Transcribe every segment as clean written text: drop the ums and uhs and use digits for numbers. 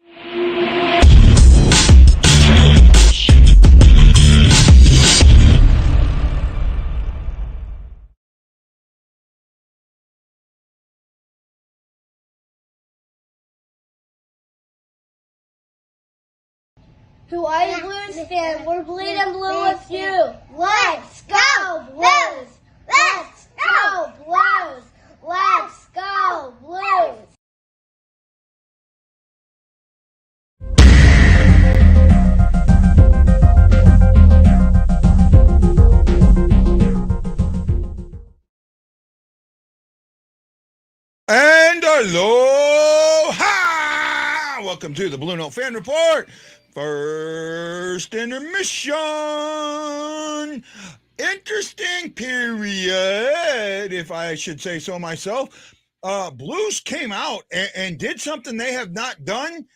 Who are you, Blues fan? We're bleeding blue with you. Let's go, Blues! Let's go, Blues! Let's go, Blues! And aloha! Welcome to the Blue Note Fan Report. First intermission. Interesting period, if I should say so myself. Blues came out and did something they have not done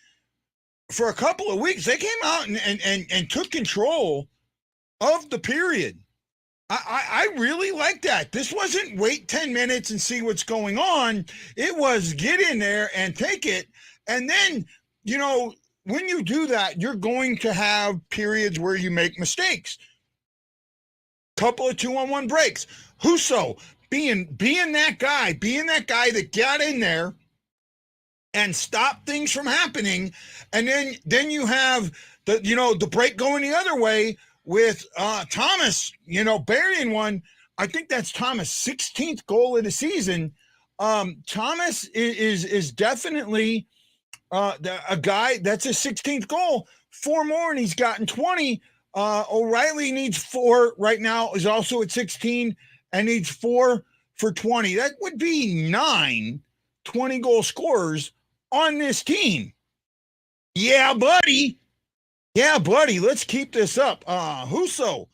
for a couple of weeks. They came out and took control of the period. I really like that. This wasn't wait 10 minutes and see what's going on. It was get in there and take it. And then, you know, when you do that, you're going to have periods where you make mistakes. Couple of 2-on-1 breaks. Huso being that guy that got in there and stopped things from happening. And then you have the break going the other way with Thomas, burying one. I think that's Thomas' 16th goal of the season. Thomas is definitely a guy that's his 16th goal. 4 more and he's gotten 20. O'Reilly needs 4 right now, is also at 16 and needs 4 for 20. That would be 9 20-goal scorers on this team. Yeah, buddy. Let's keep this up. Huso.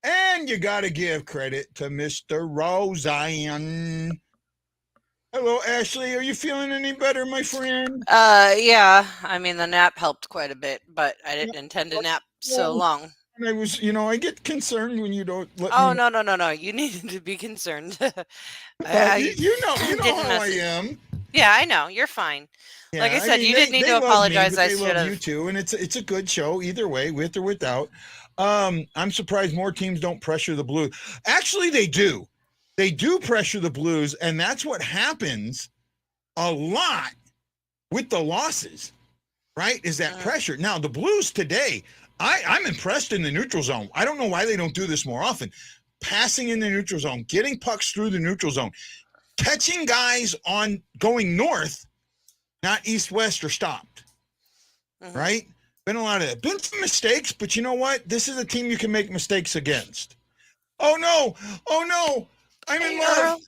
And you got to give credit to Mr. Roseanne. Hello, Ashley. Are you feeling any better, my friend? Yeah. I mean, the nap helped quite a bit, but I didn't intend to nap so long. And I was, I get concerned when you don't let me. Oh, no. You needed to be concerned. You know how I am. Yeah, I know. You're fine. Yeah, like I said, you didn't need to apologize. I should have. You too, and it's a good show either way, with or without. I'm surprised more teams don't pressure the Blues. Actually, they do. They do pressure the Blues, and that's what happens a lot with the losses, right? Is that pressure. Now, the Blues today, I'm impressed in the neutral zone. I don't know why they don't do this more often. Passing in the neutral zone, getting pucks through the neutral zone, catching guys on going north, not east-west or stopped, right? Been a lot of that. Been some mistakes, but you know what? This is a team you can make mistakes against. Oh, no. I'm in love.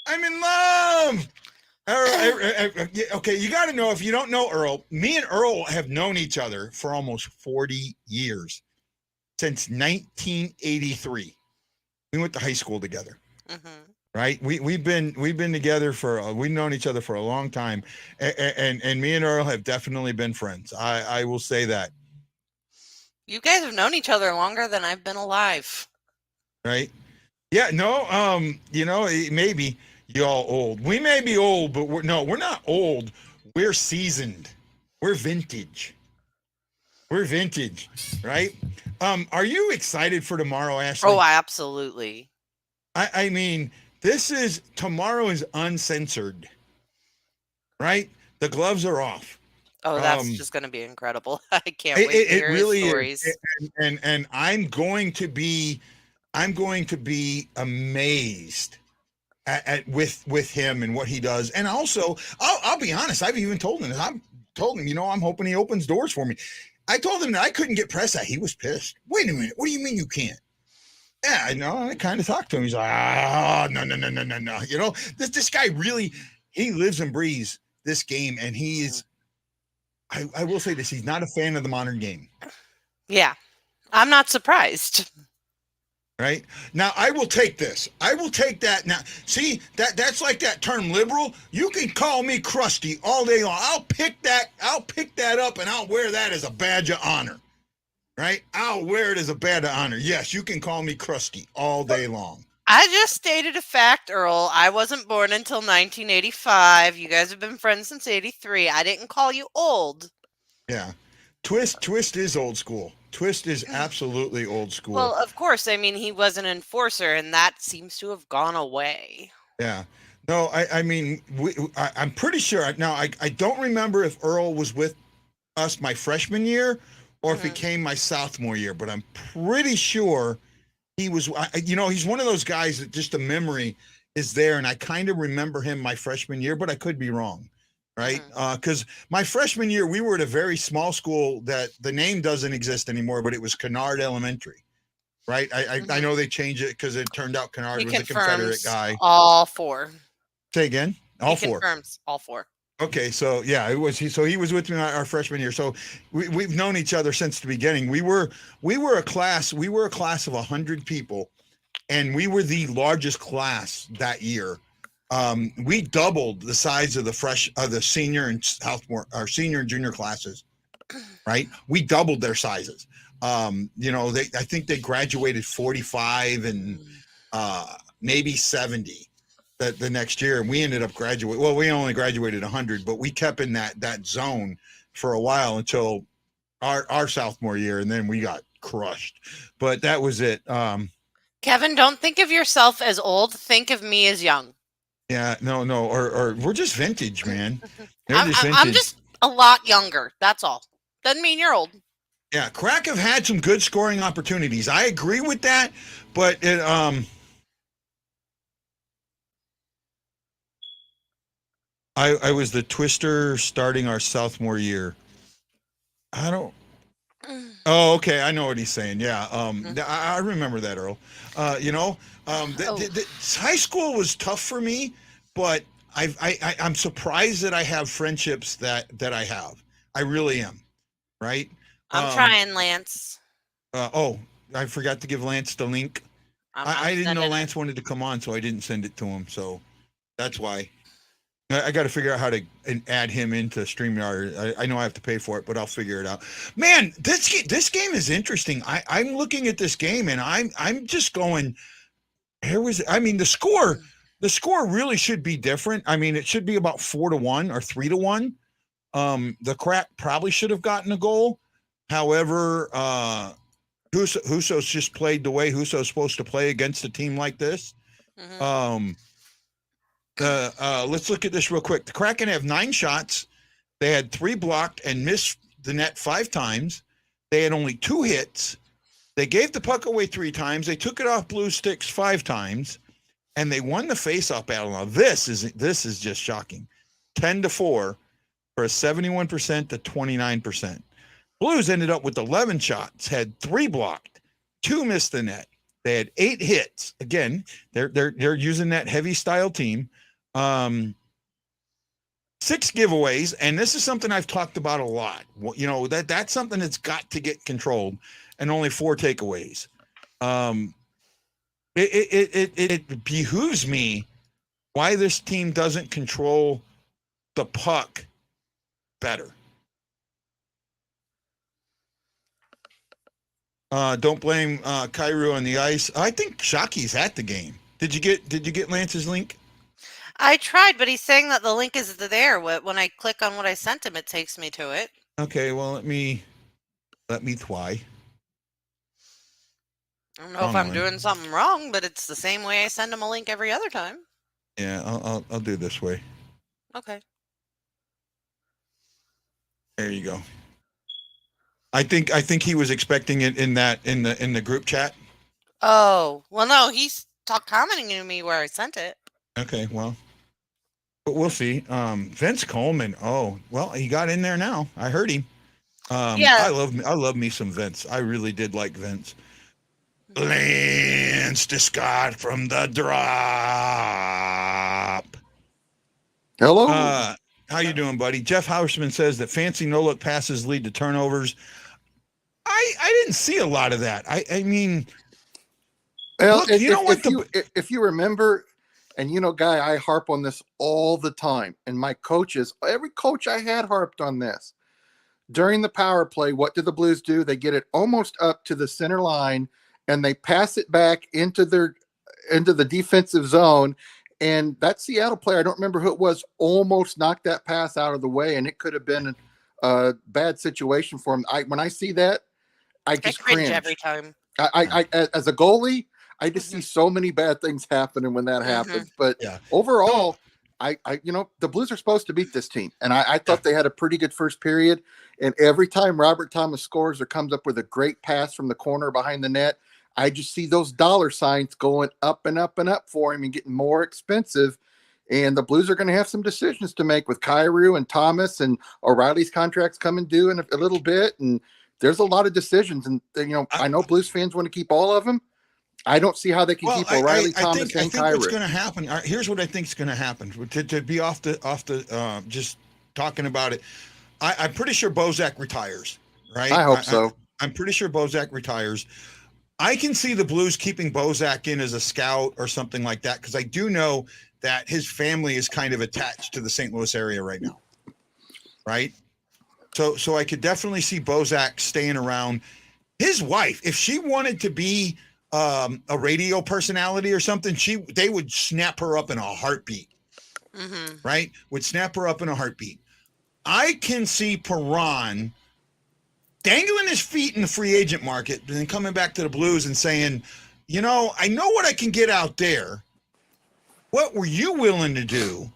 I'm in love. Okay, you got to know, if you don't know Earl, me and Earl have known each other for almost 40 years, since 1983. We went to high school together, right? We've been together we've known each other for a long time, and me and Earl have definitely been friends. I will say that. You guys have known each other longer than I've been alive, right? Yeah, no, maybe y'all old. We may be old, but we're not old. We're seasoned. We're vintage. Right? Are you excited for tomorrow, Ashley? Oh, absolutely. I mean, tomorrow is uncensored, right? The gloves are off. Oh, that's just going to be incredible. I can't wait to hear his stories. And I'm going to be amazed with him and what he does. And also, I'll be honest, I've even told him, I'm hoping he opens doors for me. I told him that I couldn't get press out. He was pissed. Wait a minute. What do you mean you can't? Yeah, I know. I kind of talked to him. He's like, no. This guy really, he lives and breathes this game. And he is, I will say this, he's not a fan of the modern game. Yeah. I'm not surprised. Right? Now, I will take this. I will take that. Now, see, that's like that term liberal. You can call me crusty all day long. I'll pick that up and I'll wear that as a badge of honor. Right? I'll wear it as a badge of honor. Yes, you can call me crusty all day long. I just stated a fact, Earl. I wasn't born until 1985. You guys have been friends since 83. I didn't call you old. Yeah. Twist is old school. Twist is absolutely old school. Well, of course. I mean, he was an enforcer, and that seems to have gone away. Yeah. No, I mean, I'm pretty sure. Now, I don't remember if Earl was with us my freshman year or if he came my sophomore year, but I'm pretty sure he was. He's one of those guys that just the memory is there, and I kind of remember him my freshman year, but I could be wrong, right? Because my freshman year, we were at a very small school that the name doesn't exist anymore, but it was Kennard Elementary. Right, I know they changed it because it turned out Kennard was a Confederate guy. All four. Say again. All he four. Confirms all four. Okay, so yeah, it was he. So he was with me our freshman year. So we've known each other since the beginning. We were a class. We were a class of 100 people, and we were the largest class that year. We doubled the size of the senior and sophomore, our senior and junior classes. Right, we doubled their sizes. I think they graduated 45 and maybe 70 the next year, and we ended up graduating. Well, we only graduated 100, but we kept in that zone for a while until our sophomore year, and then we got crushed. But that was it. Kevin, don't think of yourself as old. Think of me as young. Yeah, no, or we're just vintage, man. I'm just a lot younger. That's all. Doesn't mean you're old. Yeah, Crack have had some good scoring opportunities. I agree with that, but I was the twister starting our sophomore year. Oh, okay, I know what he's saying. Yeah, I remember that, Earl. High school was tough for me, but I'm surprised that I have friendships that I have. I really am. Right. I'm trying, Lance. I forgot to give Lance the link. I didn't know Lance wanted to come on, so I didn't send it to him. So that's why. I got to figure out how to add him into StreamYard. I know I have to pay for it, but I'll figure it out. Man, this game is interesting. I'm looking at this game and I'm just going. The score really should be different. I mean, it should be about 4-1 or 3-1. The Crack probably should have gotten a goal. However, Husso's just played the way Husso's supposed to play against a team like this. Let's look at this real quick. The Kraken have 9 shots. They had 3 blocked and missed the net 5 times. They had only 2 hits. They gave the puck away 3 times. They took it off blue sticks 5 times, and they won the face-off battle. Now this is just shocking. 10-4 for a 71% to 29%. Blues ended up with 11 shots, had 3 blocked, 2 missed the net. They had 8 hits. Again, they're using that heavy style team. 6 giveaways, and this is something I've talked about a lot. That's something that's got to get controlled, and only 4 takeaways. It behooves me why this team doesn't control the puck better. Don't blame Kyrou on the ice. I think Shockey's at the game. Did you get Lance's link? I tried, but he's saying that the link is there. When I click on what I sent him, it takes me to it. Okay, well let me try. I don't know if I'm doing something wrong, but it's the same way I send him a link every other time. Yeah, I'll do this way. Okay. There you go. I think he was expecting it in the group chat. Oh, well, no, he's commenting to me where I sent it. Okay, well, but we'll see. Vince Coleman. Oh, well, he got in there now. I heard him. Yeah. I love me some Vince. I really did like Vince. Lance to Scott from the drop. Hello. How you doing, buddy? Jeff Houseman says that fancy no-look passes lead to turnovers. I didn't see a lot of that. I mean, well, look, if you remember, and Guy, I harp on this all the time, and my coaches, every coach I had harped on this. During the power play, what do the Blues do? They get it almost up to the center line, and they pass it back into their into the defensive zone. And that Seattle player, I don't remember who it was, almost knocked that pass out of the way, and it could have been a bad situation for him. When I see that, I just cringe every time. I as a goalie, I just see so many bad things happening when that happens. But overall, I the Blues are supposed to beat this team, and I thought they had a pretty good first period. And every time Robert Thomas scores or comes up with a great pass from the corner behind the net, I just see those dollar signs going up and up and up for him and getting more expensive. And the Blues are going to have some decisions to make with Kyrou and Thomas, and O'Reilly's contracts coming due in a little bit. And there's a lot of decisions. And, I know Blues fans want to keep all of them. I don't see how they can keep O'Reilly, Thomas, and Kyrou. I think what's going to happen, here's what I think is going to happen. To be off the just talking about it, I'm pretty sure Bozak retires, right? I hope so. I'm pretty sure Bozak retires. I can see the Blues keeping Bozak in as a scout or something like that, because I do know that his family is kind of attached to the St. Louis area right now, right? So I could definitely see Bozak staying around. His wife, if she wanted to be a radio personality or something, they would snap her up in a heartbeat, right? Would snap her up in a heartbeat. I can see Perron dangling his feet in the free agent market and then coming back to the Blues and saying, I know what I can get out there. What were you willing to do?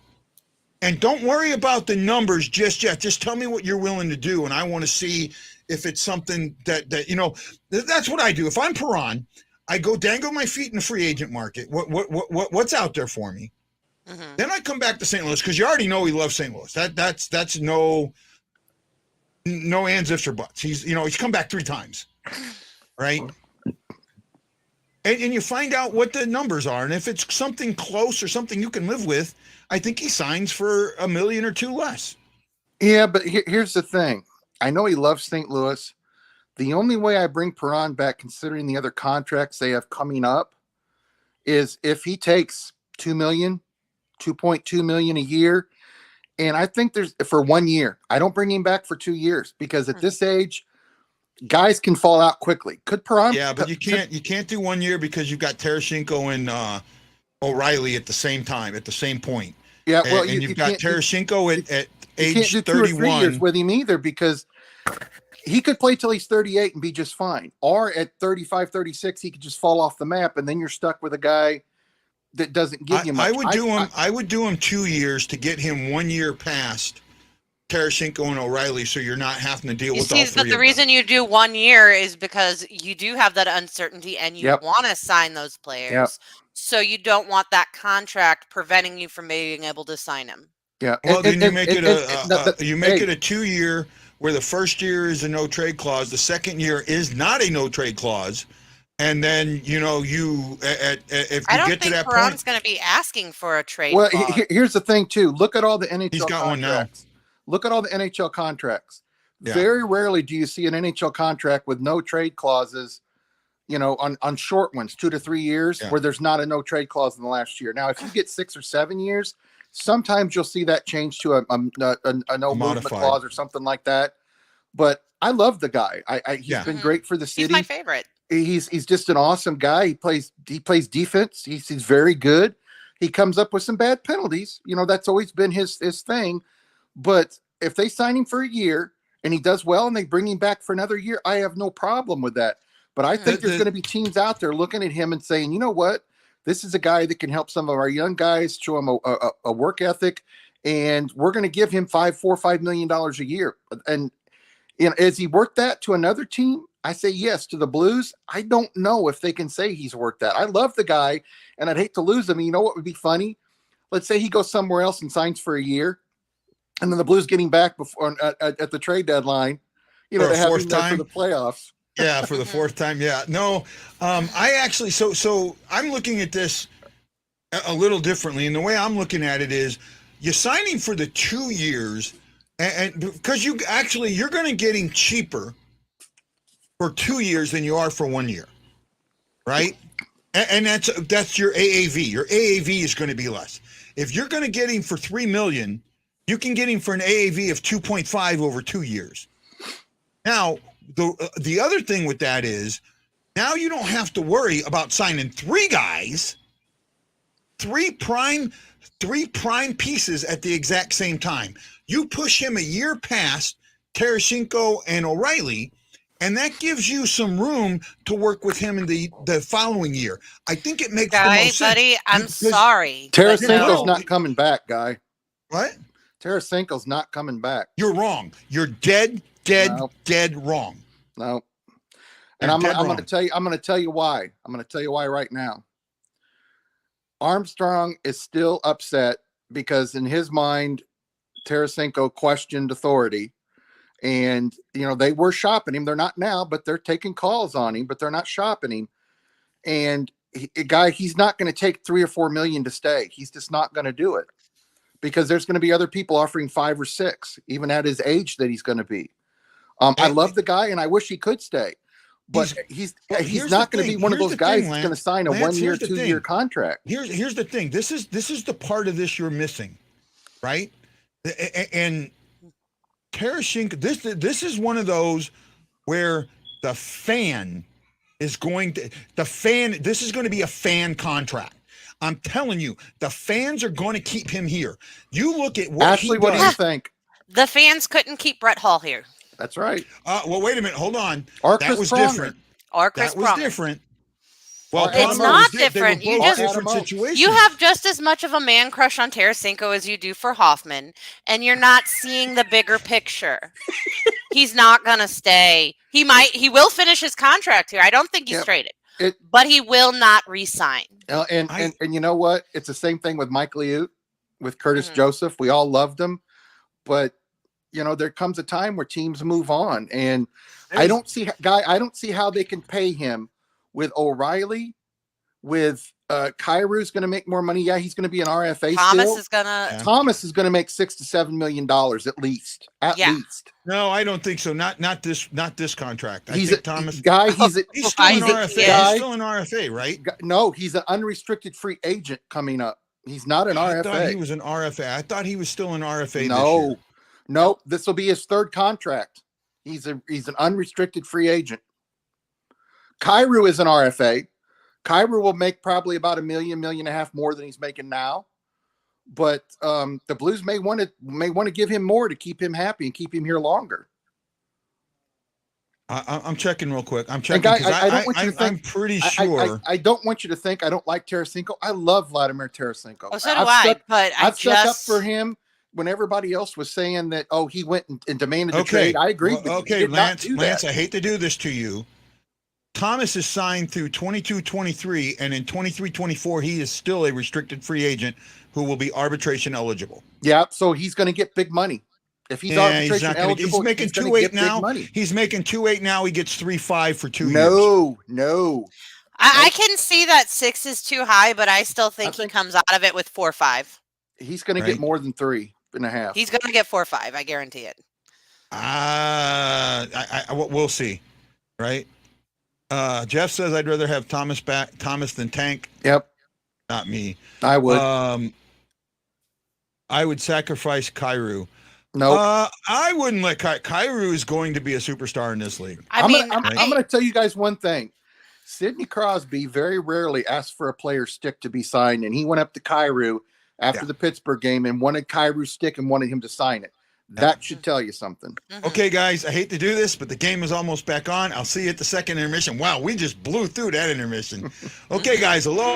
And don't worry about the numbers just yet. Just tell me what you're willing to do. And I want to see if it's something that that's what I do. If I'm Perron, I go dangle my feet in the free agent market. What's out there for me? Then I come back to St. Louis, because you already know he loves St. Louis. That's no ands, ifs, or buts. He's come back 3 times, right? And you find out what the numbers are, and if it's something close or something you can live with, I think he signs for $1 million or $2 million less. Yeah, but here's the thing. I know he loves St. Louis. The only way I bring Perron back, considering the other contracts they have coming up, is if he takes $2 million, $2.2 million a year. And I think there's for 1 year. I don't bring him back for 2 years, because at this age, guys can fall out quickly. Could Perron? Yeah, but you can't do 1 year, because you've got Tarasenko and O'Reilly at the same time, at the same point. Yeah, well, and you've got Tarasenko at age 31. 2 or 3 years with him either, because he could play till he's 38 and be just fine. Or at 35, 36, he could just fall off the map, and then you're stuck with a guy that doesn't give you much. I would do him 2 years to get him 1 year past Tarasenko and O'Reilly, so you're not having to deal with all three. But the reason you do 1 year is because you do have that uncertainty, and you want to sign those players. So you don't want that contract preventing you from being able to sign him. Yeah. Well, then you make it a 2 year, where the first year is a no trade clause, the second year is not a no trade clause. And then, if you get to that Perron's point, going to be asking for a trade. Well, here's the thing too. Look at all the NHL He's got contracts. One now. Look at all the NHL contracts. Yeah. Very rarely do you see an NHL contract with no trade clauses, on short ones, 2 to 3 years, where there's not a no trade clause in the last year. Now, if you get 6 or 7 years, sometimes you'll see that change to a no movement clause or something like that. But I love the guy. He's been great for the city. He's my favorite. He's just an awesome guy. He plays defense. He's very good. He comes up with some bad penalties. That's always been his thing. But if they sign him for a year and he does well and they bring him back for another year, I have no problem with that. But I think there's going to be teams out there looking at him and saying, you know what? This is a guy that can help some of our young guys, show him a work ethic, and we're going to give him $5 million a year. And as he worked that to another team, I say yes. To the Blues, I don't know if they can say he's worked that. I love the guy, and I'd hate to lose him. And you know what would be funny? Let's say he goes somewhere else and signs for a year, and then the Blues getting back before at the trade deadline, to have him there for the playoffs. Yeah, for the fourth time. Yeah, no, I actually so I'm looking at this a little differently, and the way I'm looking at it is, you're signing for the 2 years, and because you're going to get him cheaper for 2 years than you are for 1 year, right? And that's your AAV. Your AAV is going to be less. If you're going to get him for $3 million, you can get him for an AAV of 2.5 over 2 years. Now, the other thing with that is, now you don't have to worry about signing 3 guys three prime pieces at the exact same time. You push him a year past Tarasenko and O'Reilly, and that gives you some room to work with him in the following year. I think it makes the most sense. Buddy, I'm sorry. Tarasenko's not coming back, guy. What? Tarasenko's not coming back. You're wrong. You're dead wrong. No. And I'm going to tell you why. I'm going to tell you why right now. Armstrong is still upset because in his mind, Tarasenko questioned authority. And, they were shopping him. They're not now, but they're taking calls on him, but they're not shopping him. And he's not going to take $3 or $4 million to stay. He's just not going to do it because there's going to be other people offering 5 or 6, even at his age that he's going to be. I love the guy and I wish he could stay, but he's not going to be one of those guys that's going to sign a 1 year, 2 year contract. Here's the thing. This is the part of this you're missing, right? And Tarasenko, this is one of those where the fan is going to this is going to be a fan contract. I'm telling you, the fans are going to keep him here. You look at what Ashley, what do you think? The fans couldn't keep Brett Hall here. That's right. Well, wait a minute. Hold on. That was different. Or Chris That was different. Well, it's not different. They were both different situations. You have just as much of a man crush on Tarasenko as you do for Hoffman, and you're not seeing the bigger picture. He's not gonna stay. He will finish his contract here. I don't think he's traded, but he will not re-sign. And you know what? It's the same thing with Mike Liut, with Curtis Joseph. We all loved him, but there comes a time where teams move on, and I don't see how they can pay him with O'Reilly, with Kairu's going to make more money. Yeah, he's going to be an RFA. Thomas is going to make $6 to $7 million at least. At least. No, I don't think so. Not this contract. He's still an RFA. He's still an RFA, right? No, he's an unrestricted free agent coming up. He's not an RFA. I thought he was an RFA. I thought he was still an RFA. No, this will be his third contract. He's an unrestricted free agent. Kairu is an RFA. Kairu will make probably about $1 million, $1.5 million more than he's making now. But the Blues may want to give him more to keep him happy and keep him here longer. I'm checking real quick. I'm checking because I don't want you to think. I'm pretty sure. I don't want you to think I don't like Tarasenko. I love Vladimir Tarasenko. Oh, so do I. But I've stuck up for him when everybody else was saying that. Oh, he went and demanded the trade. I agree. Okay, Lance, I hate to do this to you. Thomas is signed through 22-23, and in 23-24, he is still a restricted free agent who will be arbitration eligible. Yeah, so he's going to get big money. If he's arbitration eligible, he's making 2.8 now. He's making 2.8 now. He gets 3.5 for 2 years. No. I can see that 6 is too high, but I still think he comes out of it with 4.5. He's going to get more than 3.5. He's going to get 4.5. I guarantee it. We'll see. Right. Jeff says I'd rather have Thomas than Tank. Yep. Not me. I would. I would sacrifice Kairu. No. I wouldn't let Kairu is going to be a superstar in this league. I'm going to tell you guys one thing. Sidney Crosby very rarely asked for a player's stick to be signed, and he went up to Kairu after the Pittsburgh game and wanted Kairu's stick and wanted him to sign it. That should tell you something. Okay, guys, I hate to do this, but the game is almost back on. I'll see you at the second intermission. Wow, we just blew through that intermission. Okay, guys, hello.